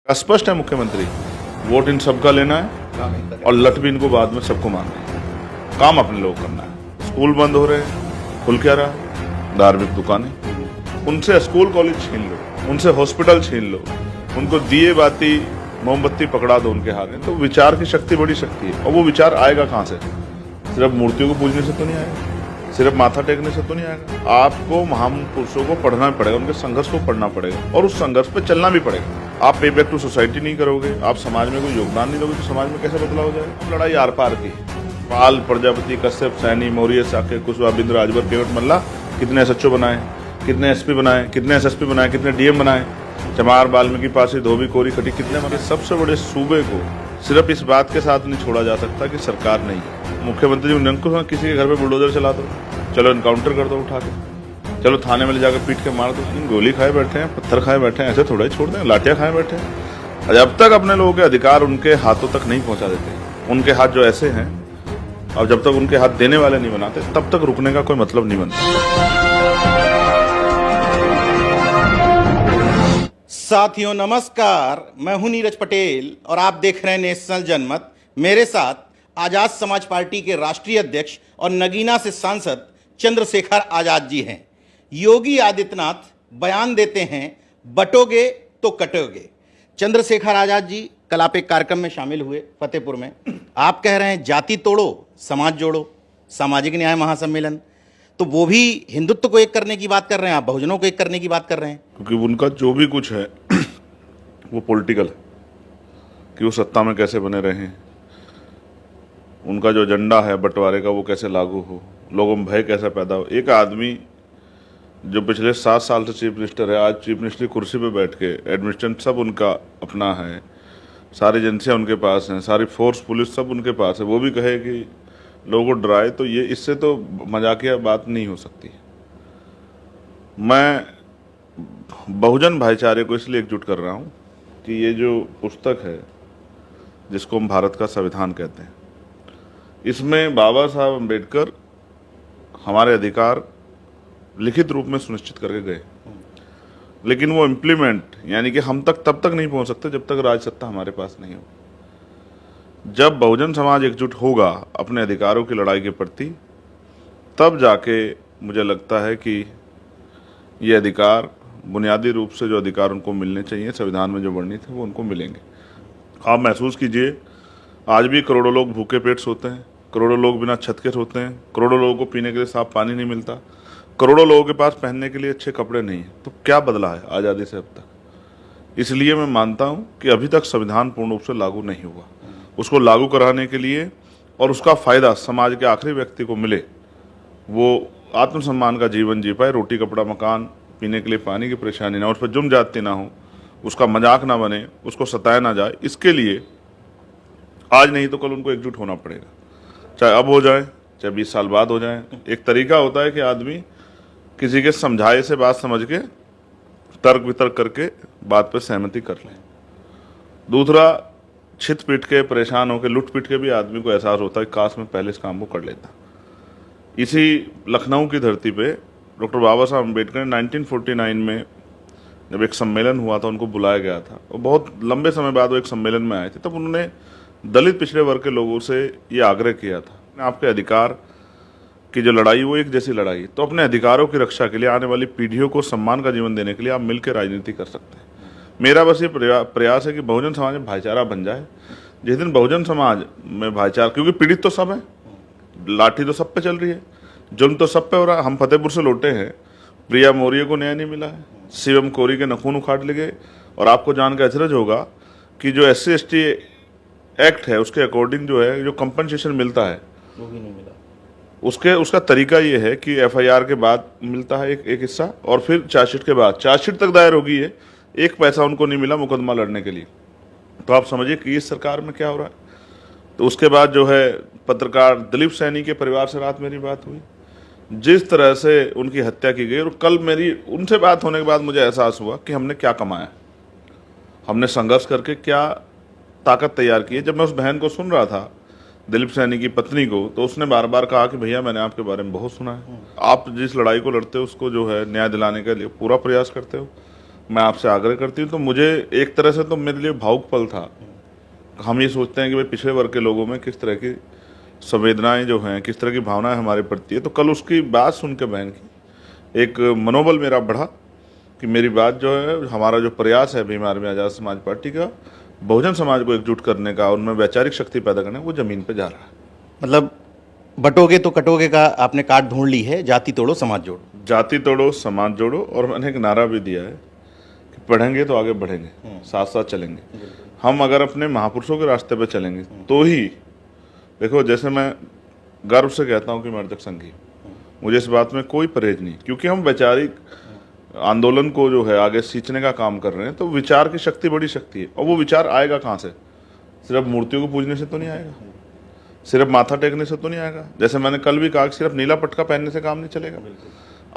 स्पष्ट है मुख्यमंत्री, वोट इन सबका लेना है और लट भी इनको बाद में सबको मारना है। काम अपने लोग करना है। स्कूल बंद हो रहे हैं, खुल क्या रहा है? धार्मिक दुकानें, उनसे स्कूल कॉलेज छीन लो, उनसे हॉस्पिटल छीन लो, उनको दिए बाती मोमबत्ती पकड़ा दो उनके हाथ में। तो विचार की शक्ति बड़ी शक्ति है, और वो विचार आएगा कहाँ से? सिर्फ मूर्तियों को पूजने से तो नहीं आएगा, सिर्फ माथा टेकने से तो नहीं आएगा। आपको महान पुरुषों को पढ़ना पड़ेगा, उनके संघर्ष को पढ़ना पड़ेगा और उस संघर्ष पे चलना भी पड़ेगा। आप पे बैक टू सोसाइटी नहीं करोगे, आप समाज में कोई योगदान नहीं दोगे, तो समाज में कैसे बदलाव हो जाएगा? लड़ाई आर पार की, पाल, प्रजापति, कश्यप, सैनी, मौर्य, साकेत, कुशवाहा, बिंद्र, राजभर, केवट, मल्ला, कितने एसएचओ बनाए, कितने एसपी बनाए, कितने एसएसपी बनाए, कितने डीएम बनाए, चमार, वाल्मीकि, पासी, धोबी, कोरी, खटी, कितने बने? सबसे बड़े सूबे को सिर्फ इस बात के साथ नहीं छोड़ा जा सकता कि सरकार नहीं है। मुख्यमंत्री निरंकुश किसी के घर पे बुलडोजर चला दो, चलो इनकाउंटर कर दो उठा के, चलो थाने में ले जाकर पीट के मार दो। गोली खाए बैठे हैं, पत्थर खाए बैठे हैं, ऐसे थोड़ा ही छोड़ दें, लाठियां खाए बैठे हैं। जब तक अपने लोगों के अधिकार उनके हाथों तक नहीं पहुंचा देते, उनके हाथ जो ऐसे हैं, और जब तक उनके हाथ देने वाले नहीं बनाते, तब तक रुकने का कोई मतलब नहीं बनता। साथियों नमस्कार, मैं हूं नीरज पटेल और आप देख रहे हैं नेशनल जनमत। मेरे साथ आजाद समाज पार्टी के राष्ट्रीय अध्यक्ष और नगीना से सांसद चंद्रशेखर आजाद जी हैं। योगी आदित्यनाथ बयान देते हैं, बटोगे तो कटोगे। चंद्रशेखर आजाद जी कल आप एक कार्यक्रम में शामिल हुए फतेहपुर में। आप कह रहे हैं जाति तोड़ो समाज जोड़ो, सामाजिक न्याय महासम्मेलन, तो वो भी हिंदुत्व को एक करने की बात कर रहे हैं, आप बहुजनों को एक करने की बात कर रहे हैं। क्योंकि उनका जो भी कुछ है वो पॉलिटिकल है, कि वो सत्ता में कैसे बने रहें, उनका जो एजेंडा है बंटवारे का वो कैसे लागू हो, लोगों में भय कैसा पैदा हो। एक आदमी जो पिछले 7 साल से चीफ मिनिस्टर है, आज चीफ मिनिस्टर की कुर्सी पे बैठ के एडमिनिस्ट्रेशन सब उनका अपना है, सारी एजेंसियां उनके पास हैं, सारी फोर्स पुलिस सब उनके पास है, वो भी कहे कि लोगों को डराए, तो ये इससे तो मजाकिया बात नहीं हो सकती। मैं बहुजन भाईचारे को इसलिए एकजुट कर रहा हूँ कि ये जो पुस्तक है जिसको हम भारत का संविधान कहते हैं, इसमें बाबा साहब अम्बेडकर हमारे अधिकार लिखित रूप में सुनिश्चित करके गए, लेकिन वो इम्प्लीमेंट यानी कि हम तक तब तक नहीं पहुंच सकते जब तक राज सत्ता हमारे पास नहीं हो। जब बहुजन समाज एकजुट होगा अपने अधिकारों की लड़ाई के प्रति, तब जाके मुझे लगता है कि ये अधिकार, बुनियादी रूप से जो अधिकार उनको मिलने चाहिए संविधान में जो वर्णित है, वो उनको मिलेंगे। आप महसूस कीजिए, आज भी करोड़ों लोग भूखे पेट सोते हैं, करोड़ों लोग बिना छत के सोते हैं, करोड़ों लोगों को पीने के लिए साफ पानी नहीं मिलता, करोड़ों लोगों के पास पहनने के लिए अच्छे कपड़े नहीं हैं। तो क्या बदला है आज़ादी से अब तक? इसलिए मैं मानता हूं कि अभी तक संविधान पूर्ण रूप से लागू नहीं हुआ। उसको लागू कराने के लिए और उसका फायदा समाज के आखिरी व्यक्ति को मिले, वो आत्मसम्मान का जीवन जी पाए, रोटी कपड़ा मकान, पीने के लिए पानी की परेशानी ना हो, उस पर जुर्म जाति ना हो, उसका मजाक ना बने, उसको सताया ना जाए, इसके लिए आज नहीं तो कल उनको एकजुट होना पड़ेगा। चाहे अब हो जाए, चाहे 20 साल बाद हो जाए। एक तरीका होता है कि आदमी किसी के समझाए से बात समझ के तर्क वितर्क करके बात पर सहमति कर ले। दूसरा, छित पीट के, परेशान होकर, लुट पीट के भी आदमी को एहसास होता है काश मैं पहले इस काम को कर लेता। इसी लखनऊ की धरती पे डॉक्टर बाबा साहब अम्बेडकर ने 1949 में जब एक सम्मेलन हुआ था, उनको बुलाया गया था, और बहुत लंबे समय बाद वो एक सम्मेलन में आए थे, तब उन्होंने दलित पिछड़े वर्ग के लोगों से ये आग्रह किया था, आपके अधिकार की जो लड़ाई वो एक जैसी लड़ाई, तो अपने अधिकारों की रक्षा के लिए, आने वाली पीढ़ियों को सम्मान का जीवन देने के लिए आप मिलकर राजनीति कर सकते हैं। मेरा बस ये प्रयास है कि बहुजन समाज में भाईचारा बन जाए। जिस दिन बहुजन समाज में भाईचारा, क्योंकि पीड़ित तो सब है, लाठी तो सब पे चल रही है, जुल्म तो सब पे हो रहा है। हम फतेहपुर से लौटे हैं, प्रिया मौर्य को न्याय नहीं मिला है, शिवम कोरी के नखून उखाड़ ले गए, और आपको जानकर अचरज होगा कि जो SC/ST एक्ट है उसके अकॉर्डिंग जो है, जो कंपनसेशन मिलता है वो भी नहीं मिला। उसका तरीका ये है कि FIR के बाद मिलता है एक हिस्सा, और फिर चार्जशीट के बाद, चार्जशीट तक दायर होगी है, 1 पैसा उनको नहीं मिला मुकदमा लड़ने के लिए। तो आप समझिए कि इस सरकार में क्या हो रहा है। तो उसके बाद जो है, पत्रकार दिलीप सैनी के परिवार से रात मेरी बात हुई, जिस तरह से उनकी हत्या की गई, और कल मेरी उनसे बात होने के बाद मुझे एहसास हुआ कि हमने क्या कमाया, हमने संघर्ष करके क्या ताकत तैयार की है। जब मैं उस बहन को सुन रहा था, दिलीप सैनी की पत्नी को, तो उसने बार बार कहा कि भैया मैंने आपके बारे में बहुत सुना है, आप जिस लड़ाई को लड़ते हो उसको जो है न्याय दिलाने के लिए पूरा प्रयास करते हो, मैं आपसे आग्रह करती हूँ। तो मुझे एक तरह से तो मेरे लिए भावुक पल था। हम ये सोचते हैं कि भाई पिछड़े वर्ग के लोगों में किस तरह की संवेदनाएं जो हैं, किस तरह की भावनाएं हमारे प्रति है। तो कल उसकी बात सुन के बहन की एक मनोबल मेरा बढ़ा कि मेरी बात जो है, हमारा जो प्रयास है भीम आर्मी आज़ाद समाज पार्टी का बहुजन समाज को एकजुट करने का, उनमें वैचारिक शक्ति पैदा करने का, वो जमीन पे जा रहा है। मतलब बटोगे तो कटोगे का आपने काट ढूंढ ली है, जाति तोड़ो समाज जोड़ो। जाति तोड़ो समाज जोड़ो। और मैंने एक नारा भी दिया है कि पढ़ेंगे तो आगे बढ़ेंगे, साथ साथ चलेंगे। हम अगर अपने महापुरुषों के रास्ते पे चलेंगे तो ही, देखो जैसे मैं गर्व से कहता हूँ कि मैं अर्जक संघी, मुझे इस बात में कोई परहेज नहीं, क्योंकि हम वैचारिक आंदोलन को जो है आगे सींचने का काम कर रहे हैं। तो विचार की शक्ति बड़ी शक्ति है, और वो विचार आएगा कहाँ से? सिर्फ मूर्तियों को पूजने से तो नहीं आएगा, सिर्फ माथा टेकने से तो नहीं आएगा। जैसे मैंने कल भी कहा कि सिर्फ नीला पटका पहनने से काम नहीं चलेगा।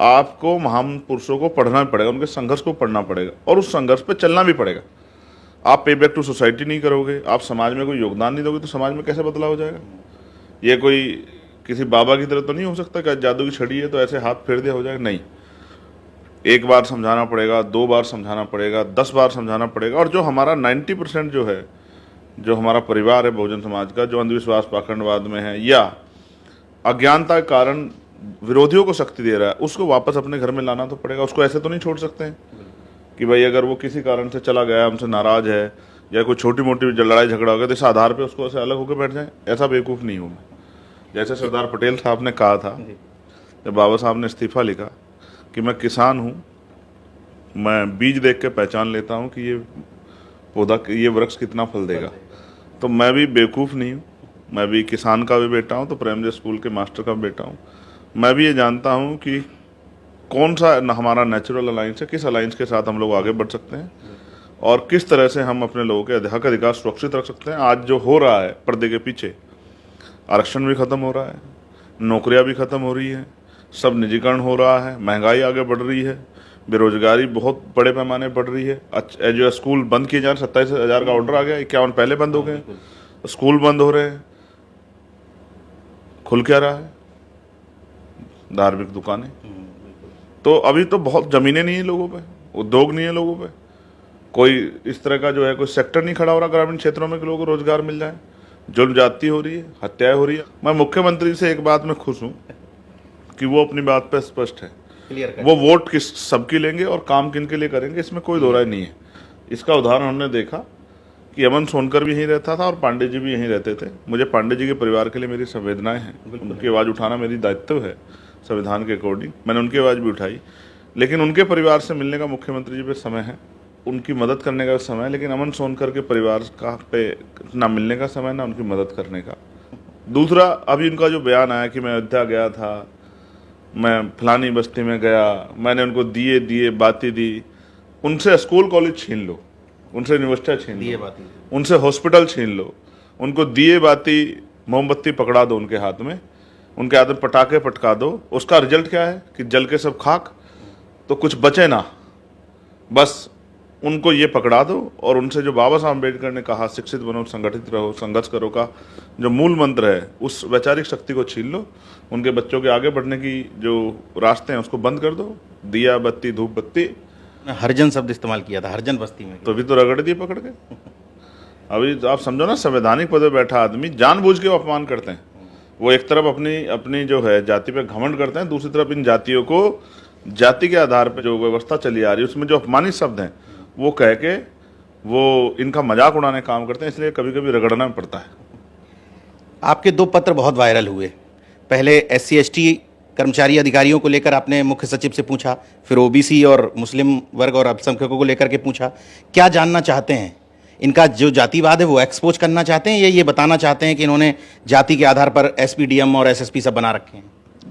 आपको महान पुरुषों को पढ़ना भी पड़ेगा, उनके संघर्ष को पढ़ना पड़ेगा, और उस संघर्ष पे चलना भी पड़ेगा। आप पे बैक टू सोसाइटी नहीं करोगे, आप समाज में कोई योगदान नहीं दोगे, तो समाज में कैसे बदलाव हो जाएगा? ये कोई किसी बाबा की तरह तो नहीं हो सकता कि जादू की छड़ी है तो ऐसे हाथ फेर दिया हो जाएगा। नहीं, एक बार समझाना पड़ेगा, 2 बार समझाना पड़ेगा, 10 बार समझाना पड़ेगा। और जो हमारा 90% जो है, जो हमारा परिवार है बहुजन समाज का, जो अंधविश्वास पाखंडवाद में है या अज्ञानता के कारण विरोधियों को शक्ति दे रहा है, उसको वापस अपने घर में लाना तो पड़ेगा। उसको ऐसे तो नहीं छोड़ सकते हैं कि भाई अगर वो किसी कारण से चला गया, हमसे नाराज है, या कोई छोटी मोटी लड़ाई झगड़ा हो गया तो इस आधार पे उसको ऐसे अलग होकर बैठ जाए। ऐसा बेवकूफ़ नहीं हूँ मैं। जैसे सरदार पटेल साहब ने कहा था जब बाबा साहब ने इस्तीफा लिखा कि मैं किसान हूँ, मैं बीज देख के पहचान लेता हूँ कि ये पौधा, ये वृक्ष कितना फल देगा। तो मैं भी बेवकूफ़ नहीं हूँ, मैं भी किसान का भी बेटा हूँ, तो प्राइमरी स्कूल के मास्टर का भी बेटा हूँ। मैं भी ये जानता हूँ कि कौन सा हमारा नेचुरल अलाइंस है, किस अलाइंस के साथ हम लोग आगे बढ़ सकते हैं और किस तरह से हम अपने लोगों के हक अधिकार सुरक्षित रख सकते हैं। आज जो हो रहा है पर्दे के पीछे, आरक्षण भी खत्म हो रहा है, नौकरियां भी खत्म हो रही है, सब निजीकरण हो रहा है, महंगाई आगे बढ़ रही है, बेरोजगारी बहुत बड़े पैमाने बढ़ रही है। जो स्कूल बंद किए जा रहे, 27,000 का ऑर्डर आ गया, 51 पहले बंद हो गए, स्कूल बंद हो रहे हैं। खुल क्या रहा है? धार्मिक दुकानें। तो अभी तो बहुत जमीनें नहीं है लोगों पे, उद्योग नहीं है लोगों पे, कोई इस तरह का जो है कोई सेक्टर नहीं खड़ा हो रहा ग्रामीण क्षेत्रों में कि लोगों को रोजगार मिल जाए। जुल्म जाती हो रही है, हत्याएं हो रही है। मैं मुख्यमंत्री से एक बात में खुश हूं कि वो अपनी बात पे स्पष्ट है, वो वोट किस सबकी लेंगे और काम किन के लिए करेंगे, इसमें कोई दो राय नहीं है। इसका उदाहरण हमने देखा कि अमन सोनकर भी यहीं रहता था और पांडे जी भी यहीं रहते थे। मुझे पांडे जी के परिवार के लिए मेरी संवेदनाएं हैं, उनकी आवाज़ उठाना मेरी दायित्व है संविधान के अकॉर्डिंग। मैंने उनकी आवाज़ भी उठाई, लेकिन उनके परिवार से मिलने का मुख्यमंत्री जी पे समय है, उनकी मदद करने का समय है, लेकिन अमन सोनकर के परिवार का पे ना मिलने का समय, ना उनकी मदद करने का। दूसरा, अभी उनका जो बयान आया कि मैं अयोध्या गया था, मैं फलानी बस्ती में गया, मैंने उनको दिए बातें दी। उनसे स्कूल कॉलेज छीन लो, उनसे यूनिवर्सिटी छीन लो, उनसे हॉस्पिटल छीन लो, उनको दिए बाती मोमबत्ती पकड़ा दो उनके हाथ में, उनके हाथ में पटाखे पटका दो। उसका रिजल्ट क्या है कि जल के सब खाक, तो कुछ बचे ना। बस उनको ये पकड़ा दो और उनसे जो बाबा साहब अम्बेडकर ने कहा शिक्षित बनो, संगठित रहो, संघर्ष करो का जो मूल मंत्र है, उस वैचारिक शक्ति को छीन लो। उनके बच्चों के आगे बढ़ने की जो रास्ते हैं उसको बंद कर दो। दिया बत्ती धूप बत्ती, हरिजन शब्द इस्तेमाल किया था, हरिजन बस्ती में, तो अभी तो रगड़ दिए पकड़ के। अभी आप समझो ना, संवैधानिक पद पर बैठा आदमी जानबूझ के वो अपमान करते हैं। वो एक तरफ अपनी जो है जाति पे घमंड करते हैं, दूसरी तरफ इन जातियों को जाति के आधार पर जो व्यवस्था चली आ रही है उसमें जो अपमानित शब्द हैं वो कह के वो इनका मजाक उड़ाने काम करते हैं। इसलिए कभी कभी रगड़ना पड़ता है। आपके 2 पत्र बहुत वायरल हुए। पहले SC ST कर्मचारी अधिकारियों को लेकर आपने मुख्य सचिव से पूछा, फिर OBC और मुस्लिम वर्ग और अल्पसंख्यकों को लेकर के पूछा। क्या जानना चाहते हैं? इनका जो जातिवाद है वो एक्सपोज करना चाहते हैं या ये बताना चाहते हैं कि इन्होंने जाति के आधार पर SP DM और SSP सब बना रखे हैं?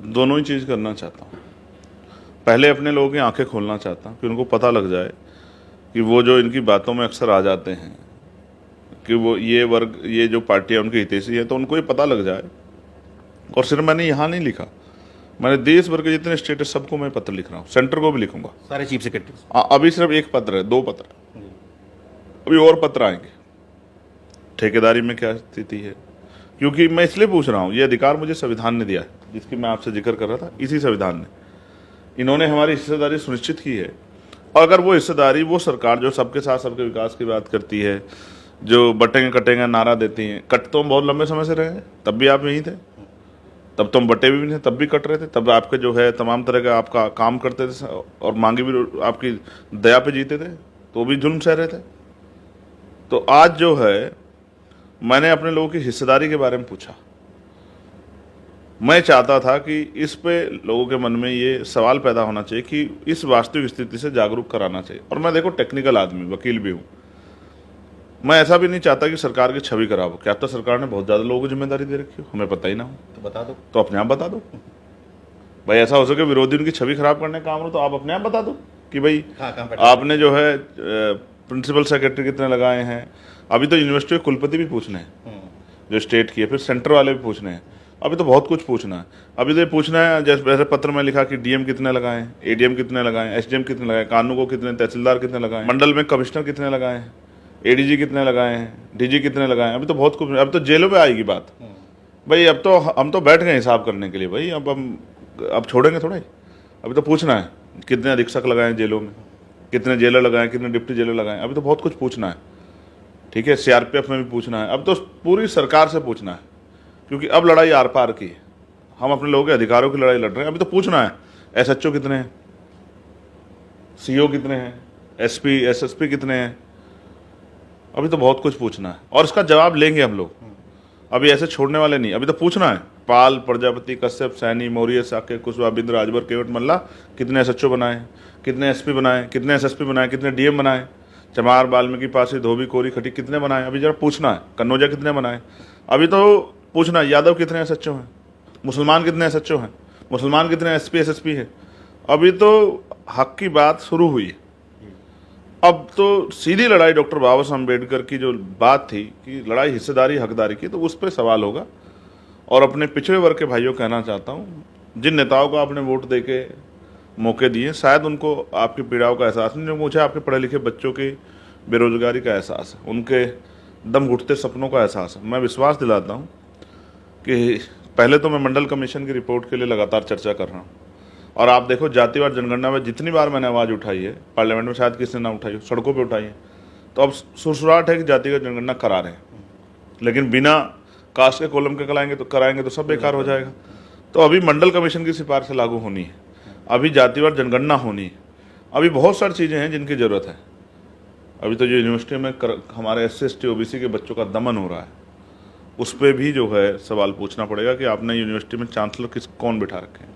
दोनों ही चीज़ करना चाहता हूँ। पहले अपने लोगों की आंखें खोलना चाहता हूँ कि उनको पता लग जाए कि वो जो इनकी बातों में अक्सर आ जाते हैं कि वो ये वर्ग, ये जो पार्टियाँ उनकी हितैषी है, तो उनको ये पता लग जाए। और सिर्फ मैंने यहाँ नहीं लिखा, मैंने देश भर के जितने स्टेटस सबको मैं पत्र लिख रहा हूँ, सेंटर को भी लिखूंगा, सारे चीफ सेक्रेटरी। अभी सिर्फ 1 पत्र है, 2 पत्र, अभी और पत्र आएंगे। ठेकेदारी में क्या स्थिति है, क्योंकि मैं इसलिए पूछ रहा हूँ, ये अधिकार मुझे संविधान ने दिया है, जिसकी मैं आपसे जिक्र कर रहा था। इसी संविधान ने इन्होंने हमारी हिस्सेदारी सुनिश्चित की है। और अगर वो हिस्सेदारी, वो सरकार जो सबके साथ सबके विकास की बात करती है, जो बटेंगे कटेंगे नारा देती हैं, कट तो हम बहुत लंबे समय से रहे हैं, तब भी आप यहीं थे, तब तो हम बटे भी नहीं थे, तब भी कट रहे थे, तब आपके जो है तमाम तरह का आपका काम करते थे और मांगे भी आपकी दया पे जीते थे, तो भी जुल्म सह रहे थे। तो आज जो है मैंने अपने लोगों की हिस्सेदारी के बारे में पूछा। मैं चाहता था कि इस पे लोगों के मन में ये सवाल पैदा होना चाहिए कि इस वास्तविक स्थिति से जागरूक कराना चाहिए। और मैं देखो टेक्निकल आदमी, वकील भी हूँ, मैं ऐसा भी नहीं चाहता कि सरकार की छवि खराब हो। क्या तो सरकार ने बहुत ज़्यादा लोगों को जिम्मेदारी दे रखी हो, हमें पता ही ना हो तो बता दो, तो अपने आप बता दो भाई। ऐसा हो सके विरोधी उनकी छवि खराब करने का काम हो तो आप अपने आप बता दो कि भाई आपने जो है प्रिंसिपल सेक्रेटरी कितने लगाए हैं। अभी तो यूनिवर्सिटी के कुलपति भी पूछने हैं जो स्टेट की है, फिर सेंटर वाले भी पूछने हैं, अभी तो बहुत कुछ पूछना है। अभी तो ये पूछना है, जैसे पत्र में लिखा कि डीएम कितने लगाए, एडीएम कितने लगाए, एसडीएम कितने लगाए, कानून को कितने, तहसीलदार कितने लगाए, मंडल में कमिश्नर कितने लगाए हैं, एडीजी कितने लगाए हैं, डीजी कितने लगाए हैं। अभी तो बहुत कुछ, अब तो जेलों पे आएगी बात भाई। अब तो हम तो बैठ गए हिसाब करने के लिए भाई, अब छोड़ेंगे थोड़ा ही। अभी तो पूछना है कितने अधीक्षक लगाए जेलों में, कितने जेलर लगाए, कितने डिप्टी जेलर लगाए, अभी तो बहुत कुछ पूछना है। ठीक है, सीआरपीएफ में भी पूछना है, अब तो पूरी सरकार से पूछना है, क्योंकि अब लड़ाई आर पार की है। हम अपने लोगों के अधिकारों की लड़ाई लड़ रहे हैं। अभी तो पूछना है एसएचओ कितने हैं, सीओ कितने हैं, एसपी एसएसपी कितने हैं, अभी तो बहुत कुछ पूछना है और इसका जवाब लेंगे हम लोग। अभी ऐसे छोड़ने वाले नहीं, अभी तो पूछना है। पाल, प्रजापति, कश्यप, सैनी, मौर्य, साकेत, कुशवाहा, बिंद्र, राजभर, केवट, मल्ला कितने एसएचओ बनाए, कितने एसपी बनाए, कितने एसएसपी बनाए, कितने डीएम बनाए, चमार, वाल्मीकि, पासी, धोबी, कोरी, खटी कितने बनाए, अभी जरा पूछना है। कन्नौजा कितने बनाए, अभी तो पूछना है। यादव कितने एसएचओ हैं, मुसलमान कितने एसएचओ हैं, मुसलमान कितने एसपी एसएसपी हैं। अभी तो हक की बात शुरू हुई है। अब तो सीधी लड़ाई डॉक्टर बाबा साहब अम्बेडकर की जो बात थी कि लड़ाई हिस्सेदारी हकदारी की, तो उस पर सवाल होगा। और अपने पिछड़े वर्ग के भाइयों को कहना चाहता हूँ, जिन नेताओं को आपने वोट दे के मौके दिए, शायद उनको आपकी पीड़ाओं का एहसास नहीं, जो मुझे आपके पढ़े लिखे बच्चों की बेरोजगारी का एहसास है, उनके दम घुटते सपनों का एहसास है। मैं विश्वास दिलाता हूँ कि पहले तो मैं मंडल कमीशन की रिपोर्ट के लिए लगातार चर्चा कर रहा हूँ, और आप देखो जातिवार जनगणना में जितनी बार मैंने आवाज़ उठाई है, पार्लियामेंट में शायद किसी ने ना उठाई हो, सड़कों पे उठाई है, तो अब सुरसुराहट है कि जातिगत जनगणना करा रहे हैं, लेकिन बिना कास्ट के कॉलम के कराएंगे तो सब बेकार हो जाएगा। तो अभी मंडल कमीशन की सिफारिश लागू होनी है, अभी जातिवार जनगणना होनी है, अभी बहुत सारी चीज़ें हैं जिनकी ज़रूरत है। अभी तो जो यूनिवर्सिटी में हमारे SC ST OBC के बच्चों का दमन हो रहा है, उस पर भी जो है सवाल पूछना पड़ेगा कि आपने यूनिवर्सिटी में चांसलर कौन बिठा रखे हैं,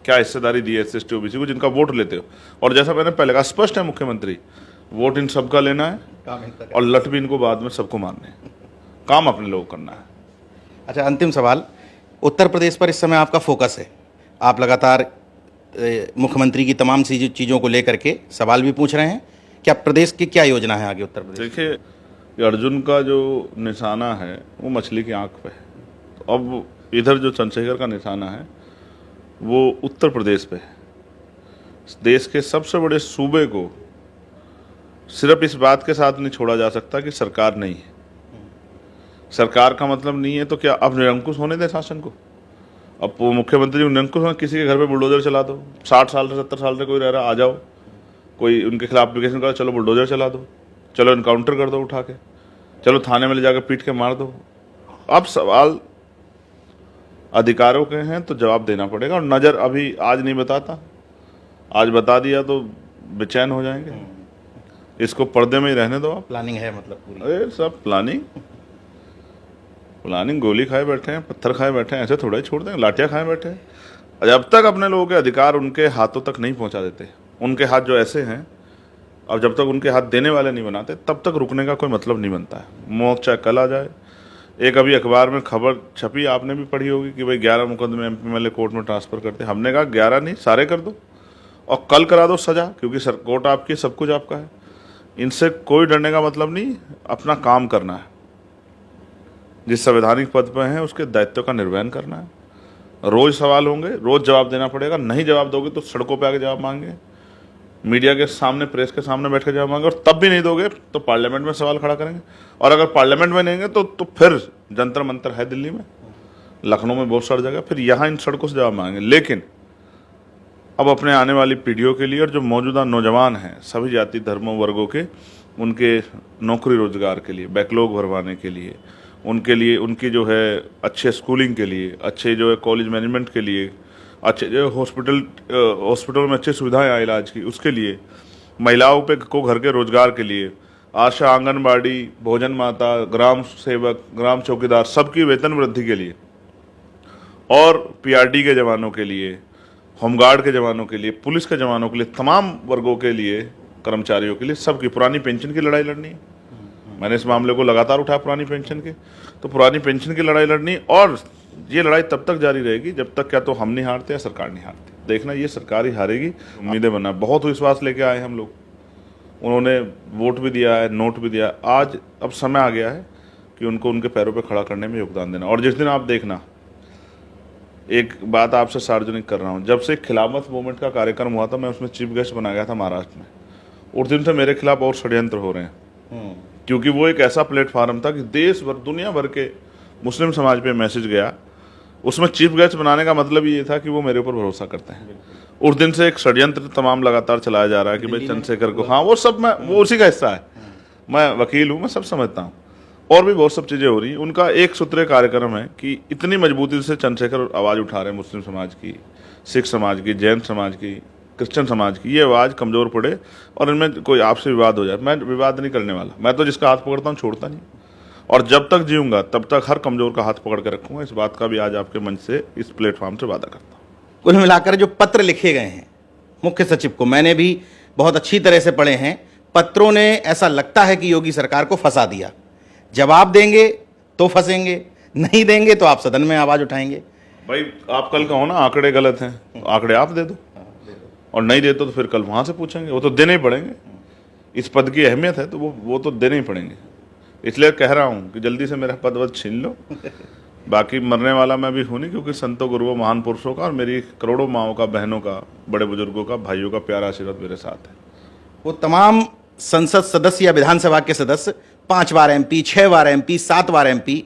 क्या हिस्सेदारी दी है SC ST OBC को जिनका वोट लेते हो। और जैसा मैंने पहले कहा, स्पष्ट है मुख्यमंत्री, वोट इन सबका लेना है और लट भी इनको बाद में सबको मारने हैं, काम अपने लोग करना है। अच्छा, अंतिम सवाल, उत्तर प्रदेश पर इस समय आपका फोकस है, आप लगातार मुख्यमंत्री की तमाम चीज़ों को लेकर के सवाल भी पूछ रहे हैं, क्या प्रदेश की क्या योजना है आगे उत्तर प्रदेश? देखिए, अर्जुन का जो निशाना है वो मछली की आंख पे है, तो अब इधर जो चंद्रशेखर का निशाना है वो उत्तर प्रदेश पे है। देश के सबसे बड़े सूबे को सिर्फ इस बात के साथ नहीं छोड़ा जा सकता कि सरकार नहीं है। सरकार का मतलब नहीं है तो क्या अब निरंकुश होने दें शासन को? अब वो मुख्यमंत्री निरंकुश हो, किसी के घर पे बुलडोजर चला दो, 60 साल से 70 साल से कोई रह रहा, आ जाओ, कोई उनके खिलाफ एप्लीकेशन करो, चलो बुलडोजर चला दो, चलो इनकाउंटर कर दो उठा के, चलो थाने में ले जाकर पीट के मार दो। अब सवाल अधिकारों के हैं तो जवाब देना पड़ेगा, और नज़र अभी आज नहीं बताता, आज बता दिया तो बेचैन हो जाएंगे। इसको पर्दे में ही रहने दो आप। प्लानिंग है मतलब पूरी? अरे सब प्लानिंग गोली खाए बैठे हैं, पत्थर खाए बैठे हैं, ऐसे थोड़ा ही छोड़ देंगे, लाठियाँ खाए बैठे हैं। जब तक अपने लोगों के अधिकार उनके हाथों तक नहीं पहुंचा देते, उनके हाथ जो ऐसे हैं, अब जब तक उनके हाथ देने वाले नहीं बनाते तब तक रुकने का कोई मतलब नहीं बनता है। मौत चाहे कल आ जाए। एक अभी अखबार में खबर छपी, आपने भी पढ़ी होगी कि भाई 11 मुकदमे MP MLA कोर्ट में ट्रांसफ़र करते। हमने कहा 11 नहीं, सारे कर दो और कल करा दो सज़ा, क्योंकि कोर्ट आपकी, सब कुछ आपका है। इनसे कोई डरने का मतलब नहीं, अपना काम करना है। जिस संवैधानिक पद पर हैं उसके दायित्व का निर्वहन करना है। रोज़ सवाल होंगे, रोज़ जवाब देना पड़ेगा। नहीं जवाब दोगे तो सड़कों पे आके जवाब मांगे, मीडिया के सामने, प्रेस के सामने बैठ के जवाब मांगे, और तब भी नहीं दोगे तो पार्लियामेंट में सवाल खड़ा करेंगे। और अगर पार्लियामेंट में नहीं देंगे तो फिर जंतर मंतर है दिल्ली में, लखनऊ में बहुत सारी जगह, फिर यहाँ इन सड़कों से जवाब मांगेंगे। लेकिन अब अपने आने वाली पीढ़ियों के लिए और जो मौजूदा नौजवान हैं सभी जाति धर्मों वर्गों के, उनके नौकरी रोजगार के लिए, बैकलॉग भरवाने के लिए, उनके लिए उनकी जो है अच्छे स्कूलिंग के लिए, अच्छे जो है कॉलेज मैनेजमेंट के लिए, अच्छे जो हॉस्पिटल में अच्छी सुविधाएं आए इलाज की, उसके लिए, महिलाओं पे को घर के रोजगार के लिए, आशा, आंगनबाड़ी, भोजन माता, ग्राम सेवक, ग्राम चौकीदार, सबकी वेतन वृद्धि के लिए, और पीआरडी के जवानों के लिए, होमगार्ड के जवानों के लिए, पुलिस के जवानों के लिए, तमाम वर्गों के लिए, कर्मचारियों के लिए, सबकी पुरानी पेंशन की लड़ाई लड़नी है। मैंने इस मामले को लगातार उठाया पुरानी पेंशन के, तो पुरानी पेंशन की लड़ाई लड़नी, और ये लड़ाई तब तक जारी रहेगी जब तक क्या तो हम नहीं हारते या सरकार नहीं हारती। देखना ये सरकार ही हारेगी, उम्मीदें बना, बहुत विश्वास लेके आए हम लोग, उन्होंने वोट भी दिया है, नोट भी दिया। आज अब समय आ गया है कि उनको उनके पैरों पे खड़ा करने में योगदान देना। और जिस दिन आप देखना, एक बात आपसे सार्वजनिक कर रहा हूँ, जब से खिलाफत मूवमेंट का कार्यक्रम हुआ था, मैं उसमें चीफ गेस्ट बना गया था महाराष्ट्र में, उस दिन से मेरे खिलाफ और षड्यंत्र हो रहे हैं, क्योंकि वो एक ऐसा प्लेटफार्म था कि देश भर, दुनिया भर के मुस्लिम समाज पे मैसेज गया। उसमें चीफ गेस्ट बनाने का मतलब ये था कि वो मेरे ऊपर भरोसा करते हैं। उस दिन से एक षड्यंत्र तमाम लगातार चलाया जा रहा है कि भाई चंद्रशेखर को, हाँ वो सब वो उसी का हिस्सा है। मैं वकील हूँ, मैं सब समझता हूँ, और भी बहुत सब चीज़ें हो रही हैं। उनका एक सूत्रीय कार्यक्रम है कि इतनी मजबूती से चंद्रशेखर आवाज़ उठा रहे हैं मुस्लिम समाज की, सिख समाज की, जैन समाज की, क्रिश्चियन समाज की, ये आवाज़ कमज़ोर पड़े और इनमें कोई आपसे विवाद हो जाए। मैं विवाद नहीं करने वाला, मैं तो जिसका हाथ पकड़ता हूँ छोड़ता नहीं, और जब तक जीऊँगा तब तक हर कमज़ोर का हाथ पकड़ के रखूँगा। इस बात का भी आज आपके मंच से, इस प्लेटफॉर्म से वादा करता हूँ। कुल मिलाकर जो पत्र लिखे गए हैं मुख्य सचिव को, मैंने भी बहुत अच्छी तरह से पढ़े हैं। पत्रों ने ऐसा लगता है कि योगी सरकार को फंसा दिया। जवाब देंगे तो फंसेंगे, नहीं देंगे तो आप सदन में आवाज़ उठाएंगे। भाई आप कल कहो ना आंकड़े गलत हैं, आंकड़े आप दे दो, और नहीं देते तो फिर कल वहाँ से पूछेंगे, वो तो देने ही पड़ेंगे। इस पद की अहमियत है तो वो तो देने ही पड़ेंगे। इसलिए कह रहा हूँ कि जल्दी से मेरा पद वद छीन लो। बाकी मरने वाला मैं भी हूँ नहीं, क्योंकि संतों, गुरुओं, महान पुरुषों का और मेरी करोड़ों माओं का, बहनों का, बड़े बुजुर्गों का, भाइयों का प्यारा आशीर्वाद मेरे साथ है। वो तमाम संसद सदस्य या विधानसभा के सदस्य, 5 बार MP, 6 बार MP, 7 बार MP,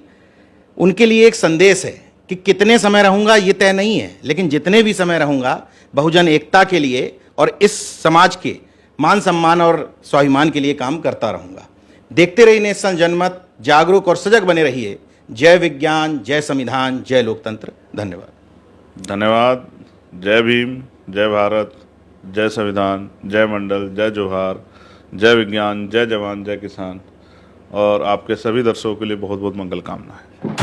उनके लिए एक संदेश है कि कितने समय रहूंगा ये तय नहीं है, लेकिन जितने भी समय रहूंगा बहुजन एकता के लिए और इस समाज के मान सम्मान और स्वाभिमान के लिए काम करता रहूंगा। देखते रहिए नेशनल जनमत, जागरूक और सजग बने रहिए। जय विज्ञान, जय संविधान, जय लोकतंत्र। धन्यवाद। धन्यवाद। जय भीम, जय भारत, जय संविधान, जय मंडल, जय जोहार, जय विज्ञान, जय जवान, जय किसान, और आपके सभी दर्शकों के लिए बहुत बहुत मंगल कामनाएं।